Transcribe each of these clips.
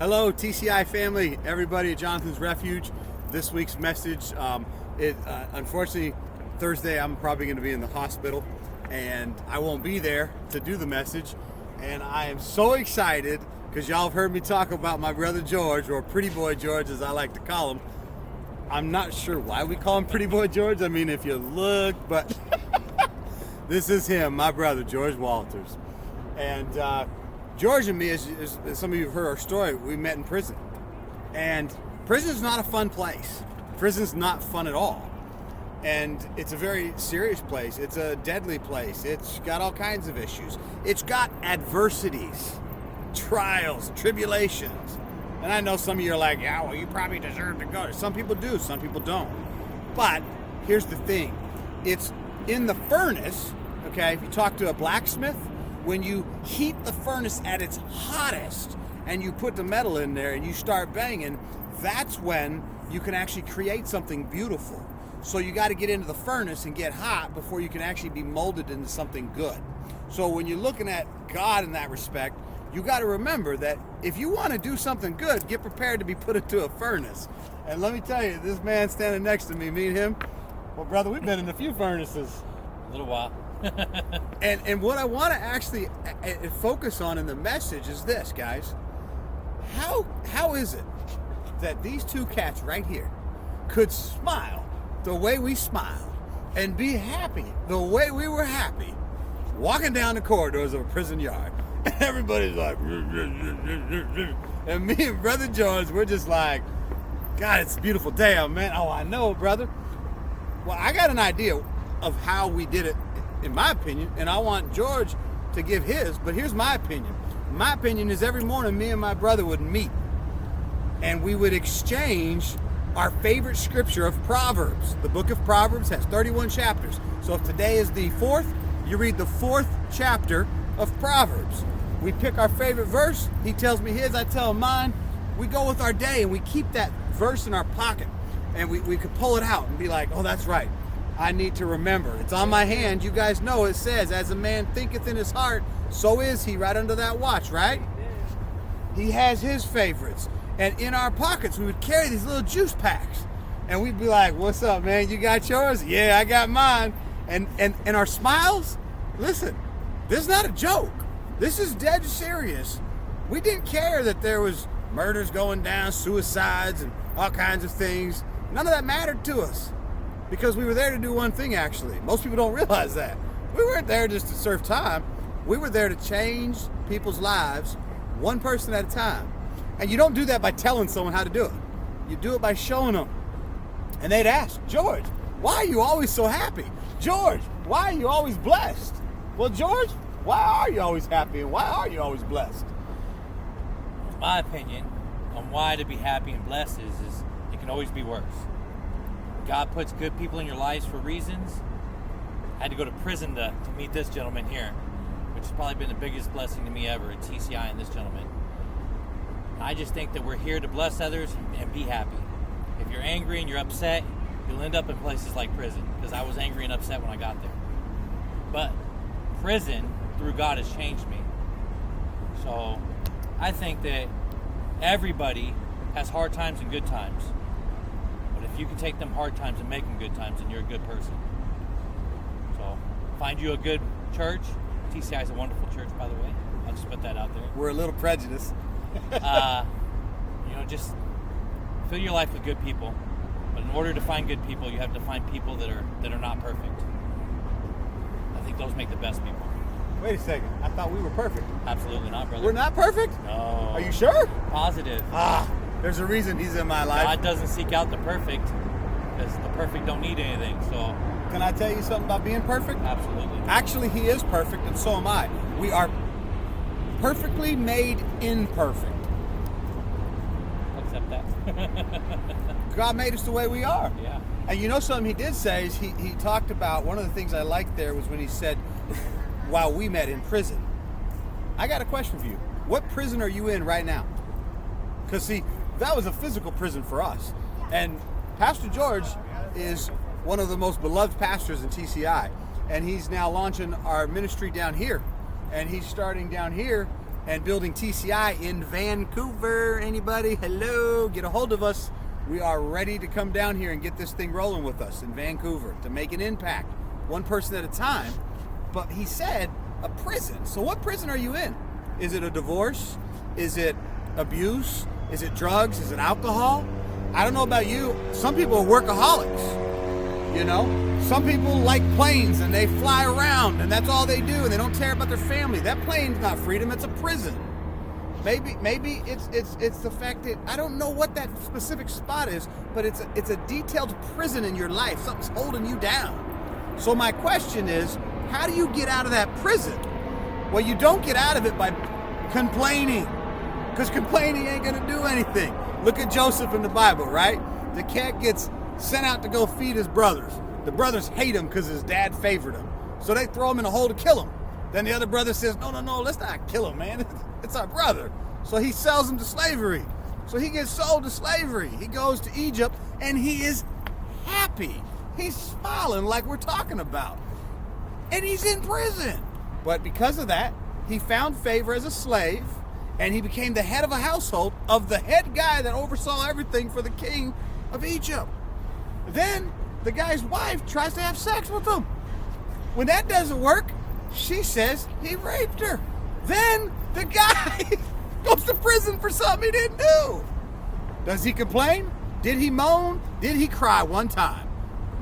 Hello, TCI family, everybody at Jonathan's Refuge. This week's message, unfortunately, Thursday I'm probably going to be in the hospital, and I won't be there to do the message. And I am so excited because y'all have heard me talk about my brother George, or Pretty Boy George as I like to call him. I'm not sure why we call him Pretty Boy George. I mean, if you look, but this is him, my brother, George Walters. And George and me, as some of you have heard our story, we met in prison. And prison's not a fun place. Prison's not fun at all. And it's a very serious place. It's a deadly place. It's got all kinds of issues. It's got adversities, trials, tribulations. And I know some of you are like, yeah, well, you probably deserve to go. Some people do, some people don't. But here's the thing. It's in the furnace, okay? If you talk to a blacksmith, when you heat the furnace at its hottest and you put the metal in there and you start banging, that's when you can actually create something beautiful. So you got to get into the furnace and get hot before you can actually be molded into something good. So when you're looking at God in that respect, you got to remember that if you want to do something good, get prepared to be put into a furnace. And let me tell you, this man standing next to me and him, well, brother, we've been in a few furnaces. A little while. And what I want to actually focus on in the message is this, guys. How is it that these two cats right here could smile the way we smiled and be happy the way we were happy walking down the corridors of a prison yard? And everybody's like, and me and Brother George, we're just like, God, it's a beautiful day out, man. Oh, I know, brother. Well, I got an idea of how we did it, in my opinion, and I want George to give his, but here's my opinion. My opinion is every morning me and my brother would meet and we would exchange our favorite scripture of Proverbs. The book of Proverbs has 31 chapters. So if today is the 4th, you read the 4th chapter of Proverbs. We pick our favorite verse. He tells me his, I tell him mine. We go with our day and we keep that verse in our pocket, and we could pull it out and be like, oh, that's right. I need to remember. It's on my hand. You guys know it says, as a man thinketh in his heart, so is he, right under that watch, right? He has his favorites. And in our pockets, we would carry these little juice packs. And we'd be like, what's up, man? You got yours? Yeah, I got mine. And our smiles, listen, this is not a joke. This is dead serious. We didn't care that there was murders going down, suicides, and all kinds of things. None of that mattered to us. Because we were there to do one thing, actually. Most people don't realize that. We weren't there just to serve time. We were there to change people's lives, one person at a time. And you don't do that by telling someone how to do it. You do it by showing them. And they'd ask, George, why are you always so happy? George, why are you always blessed? Well, George, why are you always happy and why are you always blessed? My opinion on why to be happy and blessed is it can always be worse. God puts good people in your lives for reasons. I had to go to prison to meet this gentleman here, which has probably been the biggest blessing to me ever at TCI and this gentleman. I just think that we're here to bless others and be happy. If you're angry and you're upset, you'll end up in places like prison, because I was angry and upset when I got there. But prison, through God, has changed me. So I think that everybody has hard times and good times. But if you can take them hard times and make them good times, then you're a good person. So find you a good church. TCI is a wonderful church, by the way. I'll just put that out there. We're a little prejudiced. Just fill your life with good people. But in order to find good people, you have to find people that are not perfect. I think those make the best people. Wait a second. I thought we were perfect. Absolutely not, brother. We're not perfect? No. Are you sure? Positive. There's a reason he's in my life. God doesn't seek out the perfect, because the perfect don't need anything. So can I tell you something about being perfect? Absolutely. Actually, he is perfect, and so am I. We are perfectly made imperfect. Accept that. God made us the way we are. Yeah. And you know something he did say is he talked about, one of the things I liked there was when he said, while we met in prison. I got a question for you. What prison are you in right now? Because see, that was a physical prison for us. And Pastor George is one of the most beloved pastors in TCI. And he's now launching our ministry down here. And he's starting down here and building TCI in Vancouver. Anybody? Hello, get a hold of us. We are ready to come down here and get this thing rolling with us in Vancouver to make an impact, one person at a time. But he said a prison. So what prison are you in? Is it a divorce? Is it abuse? Is it drugs? Is it alcohol? I don't know about you. Some people are workaholics, you know? Some people like planes and they fly around and that's all they do and they don't care about their family. That plane's not freedom, it's a prison. Maybe it's the fact that I don't know what that specific spot is, but it's a detailed prison in your life. Something's holding you down. So my question is, how do you get out of that prison? Well, you don't get out of it by complaining, because complaining ain't gonna do anything. Look at Joseph in the Bible, right? The cat gets sent out to go feed his brothers. The brothers hate him because his dad favored him. So they throw him in a hole to kill him. Then the other brother says, no, let's not kill him, man. It's our brother. So he sells him to slavery. So he gets sold to slavery. He goes to Egypt and he is happy. He's smiling like we're talking about. And he's in prison. But because of that, he found favor as a slave and he became the head of a household of the head guy that oversaw everything for the king of Egypt. Then the guy's wife tries to have sex with him. When that doesn't work, she says he raped her. Then the guy goes to prison for something he didn't do. Does he complain? Did he moan? Did he cry one time?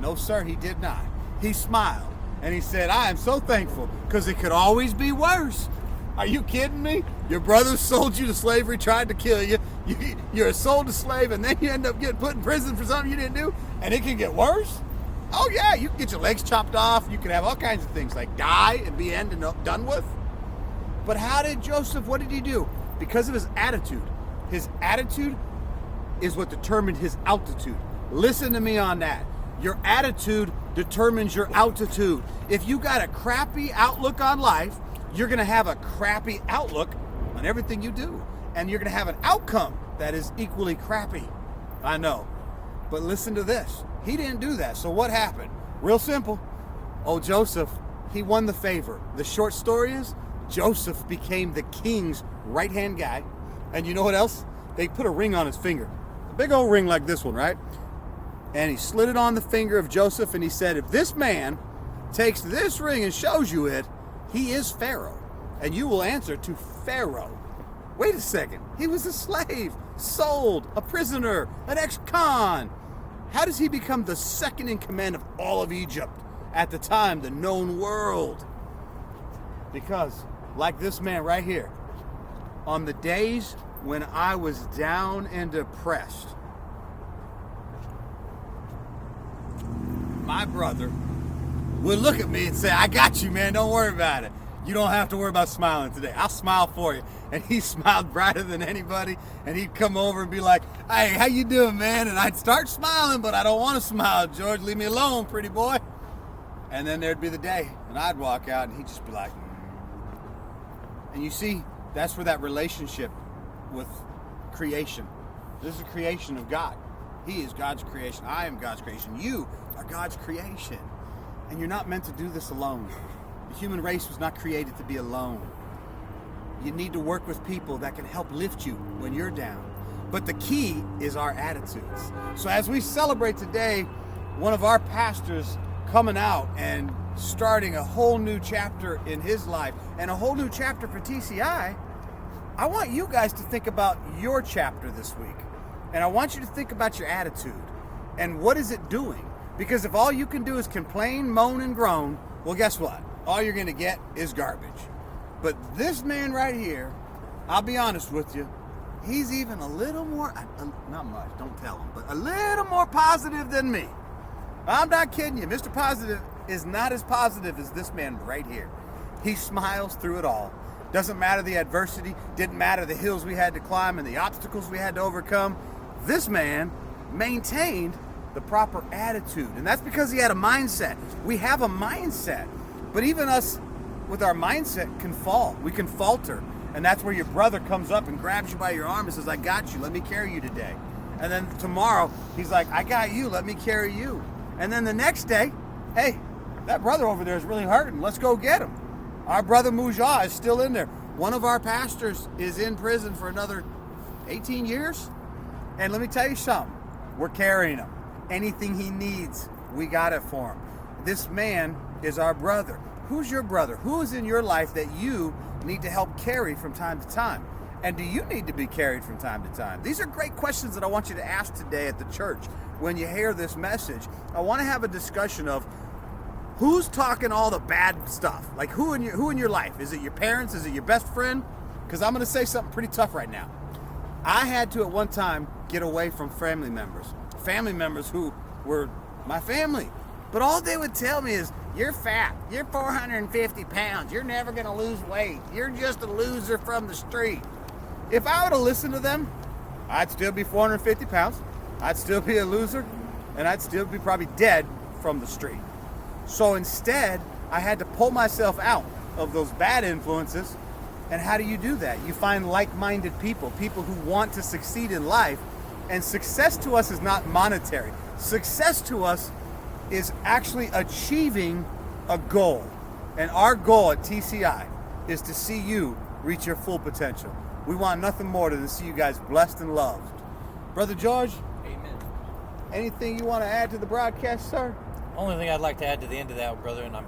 No, sir, he did not. He smiled and he said, I am so thankful because it could always be worse. Are you kidding me? Your brother sold you to slavery, tried to kill you. You're sold to slave, and then you end up getting put in prison for something you didn't do, and it can get worse? Oh, yeah, you can get your legs chopped off. You can have all kinds of things, like die and be done with. But how did Joseph, what did he do? Because of his attitude. His attitude is what determined his altitude. Listen to me on that. Your attitude determines your altitude. If you got a crappy outlook on life, you're going to have a crappy outlook on everything you do. And you're going to have an outcome that is equally crappy. I know. But listen to this. He didn't do that. So what happened? Real simple. Oh, Joseph, he won the favor. The short story is Joseph became the king's right-hand guy. And you know what else? They put a ring on his finger. A big old ring like this one, right? And he slid it on the finger of Joseph and he said, if this man takes this ring and shows you it, he is Pharaoh, and you will answer to Pharaoh. Wait a second. He was a slave, sold, a prisoner, an ex-con. How does he become the second in command of all of Egypt at the time, the known world? Because, like this man right here, on the days when I was down and depressed, my brother would look at me and say, I got you, man. Don't worry about it. You don't have to worry about smiling today. I'll smile for you. And he smiled brighter than anybody. And he'd come over and be like, hey, how you doing, man? And I'd start smiling, but I don't want to smile, George. Leave me alone, pretty boy. And then there'd be the day. And I'd walk out and he'd just be like, And you see, that's where that relationship with creation. This is a creation of God. He is God's creation. I am God's creation. You are God's creation. And you're not meant to do this alone. The human race was not created to be alone. You need to work with people that can help lift you when you're down. But the key is our attitudes. So as we celebrate today, one of our pastors coming out and starting a whole new chapter in his life and a whole new chapter for TCI, I want you guys to think about your chapter this week. And I want you to think about your attitude. And what is it doing? Because if all you can do is complain, moan, and groan, well, guess what? All you're going to get is garbage. But this man right here, I'll be honest with you, he's even a little more, not much, don't tell him, but a little more positive than me. I'm not kidding you. Mr. Positive is not as positive as this man right here. He smiles through it all. Doesn't matter the adversity, didn't matter the hills we had to climb and the obstacles we had to overcome. This man maintained the proper attitude. And that's because he had a mindset. We have a mindset. But even us with our mindset can fall. We can falter. And that's where your brother comes up and grabs you by your arm and says, I got you. Let me carry you today. And then tomorrow, he's like, I got you. Let me carry you. And then the next day, hey, that brother over there is really hurting. Let's go get him. Our brother Mujah is still in there. One of our pastors is in prison for another 18 years. And let me tell you something. We're carrying him. Anything he needs, we got it for him. This man is our brother. Who's your brother? Who is in your life that you need to help carry from time to time? And do you need to be carried from time to time? These are great questions that I want you to ask today at the church. When you hear this message, I want to have a discussion of who's talking all the bad stuff. Like who in your life? Is it your parents? Is it your best friend? Because I'm going to say something pretty tough right now. I had to at one time get away from family members who were my family. But all they would tell me is, you're fat, you're 450 pounds, you're never going to lose weight, you're just a loser from the street. If I would have listened to them, I'd still be 450 pounds, I'd still be a loser, and I'd still be probably dead from the street. So instead, I had to pull myself out of those bad influences. And how do you do that? You find like-minded people who want to succeed in life. And success to us is not monetary. Success to us is actually achieving a goal. And our goal at TCI is to see you reach your full potential. We want nothing more than to see you guys blessed and loved. Brother George, Amen. Anything you want to add to the broadcast, sir? Only thing I'd like to add to the end of that, brother, and I'm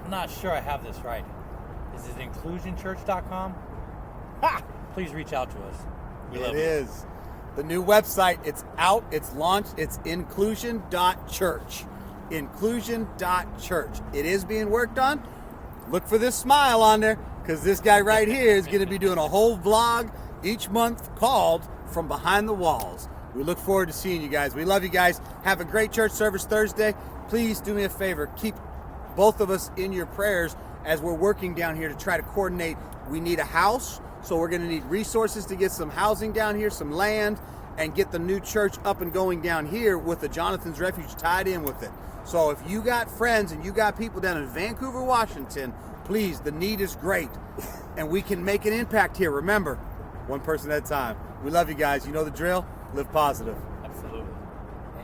not sure I have this right. Is it inclusionchurch.com? Ha! Please reach out to us. We love It you. is. The new website, it's out, it's launched, it's inclusion.church. Inclusion.church. It is being worked on. Look for this smile on there, because this guy right here is going to be doing a whole vlog each month called From Behind the Walls. We look forward to seeing you guys. We love you guys. Have a great church service Thursday. Please do me a favor. Keep both of us in your prayers as we're working down here to try to coordinate. We need a house, so we're going to need resources to get some housing down here, some land, and get the new church up and going down here with the Jonathan's Refuge tied in with it. So if you got friends and you got people down in Vancouver, Washington, please, the need is great. And we can make an impact here. Remember, one person at a time. We love you guys. You know the drill. Live positive.